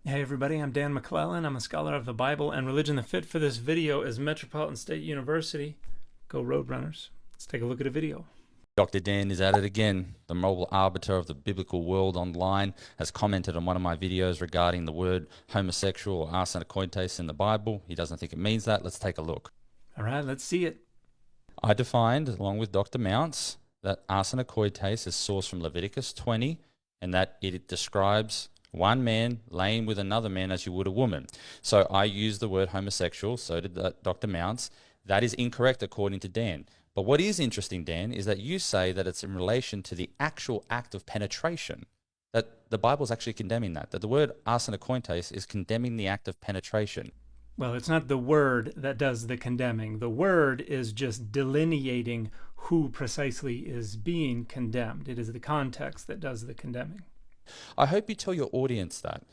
Hey everybody, I'm Dan McClellan. I'm a scholar of the Bible and religion. The fit for this video is Metropolitan State University. Go Roadrunners. Let's take a look at a video. Dr. Dan is at it again. The moral arbiter of the biblical world online has commented on one of my videos regarding the word homosexual or arsenokoites in the Bible. He doesn't think it means that. Let's take a look. All right, let's see it. I defined, along with Dr. Mounts, that arsenokoites is sourced from Leviticus 20 and that it describes one man laying with another man as you would a woman. So I used the word homosexual, so did Dr. Mounts. That is incorrect according to Dan. But what is interesting, Dan, is that you say that it's in relation to the actual act of penetration, that the Bible's actually condemning that the word arsenokoites is condemning the act of penetration. Well, it's not the word that does the condemning. The word is just delineating who precisely is being condemned. It is the context that does the condemning. I hope you tell your audience that.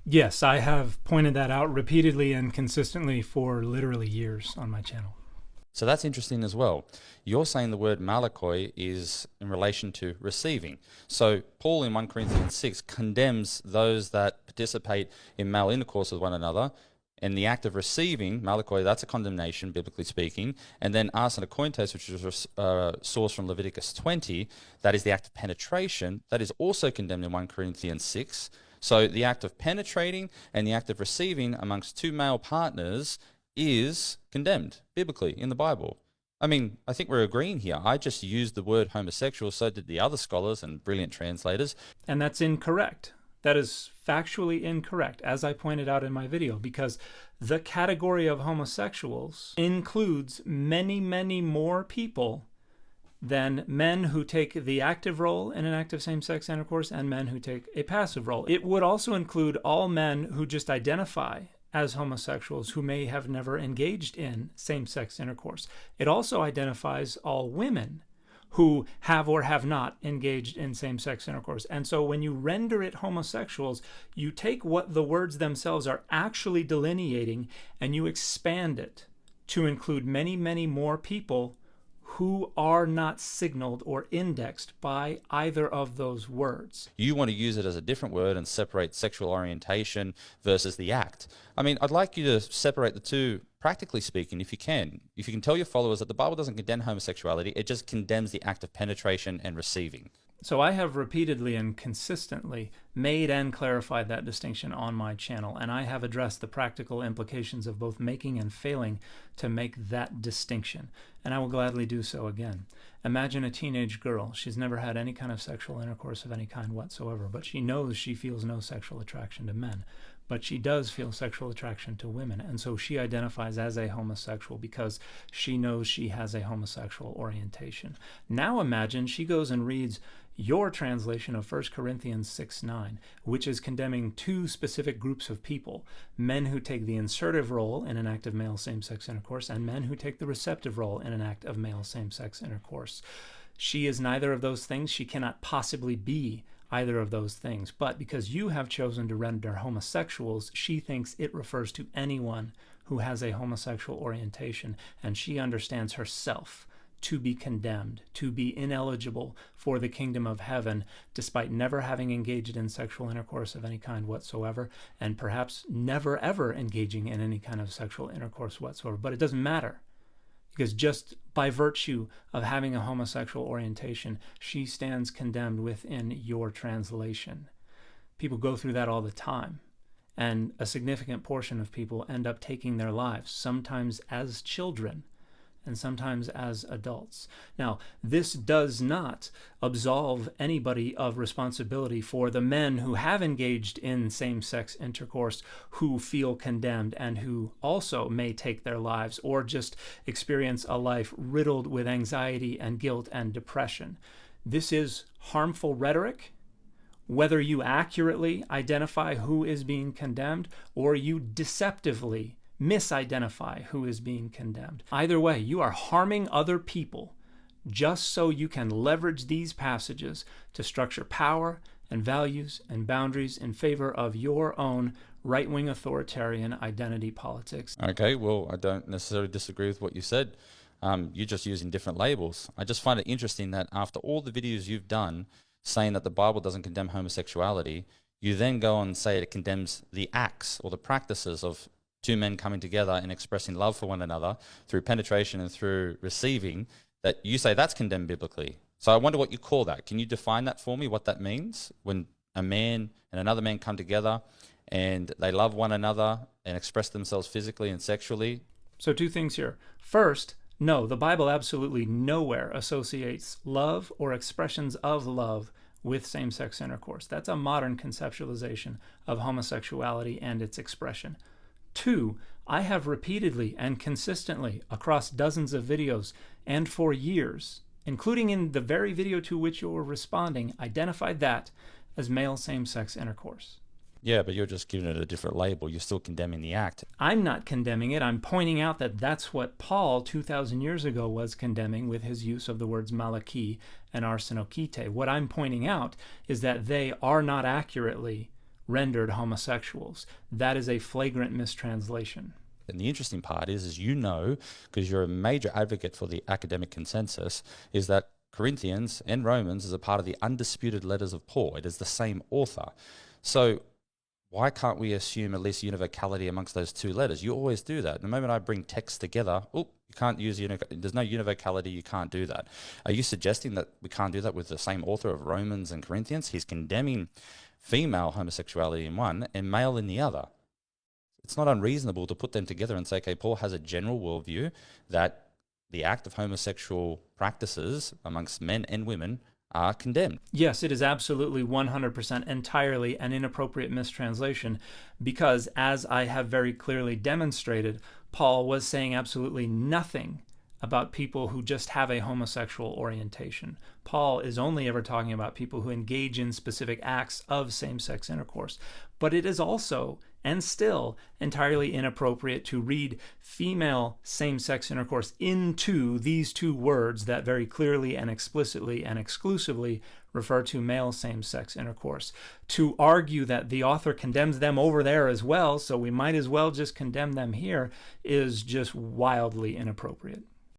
Yes, I have pointed that out repeatedly and consistently for literally years on my channel. So that's interesting as well. You're saying the word malakoi is in relation to receiving. So Paul in 1 Corinthians 6 condemns those that participate in male intercourse with one another. And the act of receiving, malakoi, that's a condemnation, biblically speaking. And then arsenokoites, which is sourced from Leviticus 20, that is the act of penetration. That is also condemned in 1 Corinthians 6. So the act of penetrating and the act of receiving amongst two male partners is condemned biblically in the Bible. I mean, I think we're agreeing here. I just used the word homosexual, so did the other scholars and brilliant translators. And that's incorrect. That is factually incorrect, as I pointed out in my video, because the category of homosexuals includes many, many more people than men who take the active role in an act of same-sex intercourse and men who take a passive role. It would also include all men who just identify as homosexuals who may have never engaged in same-sex intercourse. It also identifies all women who have or have not engaged in same-sex intercourse. And so when you render it homosexuals, you take what the words themselves are actually delineating and you expand it to include many, many more people who are not signaled or indexed by either of those words. You want to use it as a different word and separate sexual orientation versus the act. I mean, I'd like you to separate the two, practically speaking, if you can. If you can tell your followers that the Bible doesn't condemn homosexuality, it just condemns the act of penetration and receiving. So I have repeatedly and consistently made and clarified that distinction on my channel, and I have addressed the practical implications of both making and failing to make that distinction, and I will gladly do so again. Imagine a teenage girl. She's never had any kind of sexual intercourse of any kind whatsoever, but she knows she feels no sexual attraction to men. But she does feel sexual attraction to women, and so she identifies as a homosexual because she knows she has a homosexual orientation. Now imagine she goes and reads your translation of 1 Corinthians 6:9, which is condemning two specific groups of people, men who take the insertive role in an act of male same-sex intercourse and men who take the receptive role in an act of male same-sex intercourse. She is neither of those things. She cannot possibly be either of those things. But because you have chosen to render homosexuals, she thinks it refers to anyone who has a homosexual orientation, and she understands herself to be condemned, to be ineligible for the kingdom of heaven, despite never having engaged in sexual intercourse of any kind whatsoever, and perhaps never ever engaging in any kind of sexual intercourse whatsoever. But it doesn't matter, because just by virtue of having a homosexual orientation, she stands condemned within your translation. People go through that all the time, and a significant portion of people end up taking their lives, sometimes as children, and sometimes as adults. Now, this does not absolve anybody of responsibility for the men who have engaged in same-sex intercourse, who feel condemned and who also may take their lives or just experience a life riddled with anxiety and guilt and depression. This is harmful rhetoric, whether you accurately identify who is being condemned or you deceptively misidentify who is being condemned. Either way, you are harming other people just so you can leverage these passages to structure power and values and boundaries in favor of your own right-wing authoritarian identity politics. Okay, well, I don't necessarily disagree with what you said. You're just using different labels. I just find it interesting that after all the videos you've done saying that the Bible doesn't condemn homosexuality, You then go on and say it condemns the acts or the practices of two men coming together and expressing love for one another through penetration and through receiving, that you say that's condemned biblically. So I wonder what you call that. Can you define that for me, what that means when a man and another man come together and they love one another and express themselves physically and sexually? So two things here. First, no, the Bible absolutely nowhere associates love or expressions of love with same-sex intercourse. That's a modern conceptualization of homosexuality and its expression. Two, I have repeatedly and consistently across dozens of videos and for years, including in the very video to which you're responding, identified that as male same-sex intercourse. Yeah, but you're just giving it a different label. You're still condemning the act. I'm not condemning it. I'm pointing out that that's what Paul 2,000 years ago was condemning with his use of the words malaki and arsenokite. What I'm pointing out is that they are not accurately rendered homosexuals. That is a flagrant mistranslation. And the interesting part is you know, because you're a major advocate for the academic consensus, is that Corinthians and Romans is a part of the undisputed letters of Paul. It is the same author. So why can't we assume at least univocality amongst those two letters? You always do that. The moment I bring text together, you can't use there's no univocality, you can't do that. Are you suggesting that we can't do that with the same author of Romans and Corinthians? He's condemning female homosexuality in one and male in the other. It's not unreasonable to put them together and say, okay, Paul has a general worldview that the act of homosexual practices amongst men and women are condemned. Yes, it is absolutely 100% entirely an inappropriate mistranslation because, as I have very clearly demonstrated, Paul was saying absolutely nothing about people who just have a homosexual orientation. Paul is only ever talking about people who engage in specific acts of same-sex intercourse. But it is also, and still, entirely inappropriate to read female same-sex intercourse into these two words that very clearly and explicitly and exclusively refer to male same-sex intercourse. To argue that the author condemns them over there as well, so we might as well just condemn them here, is just wildly inappropriate.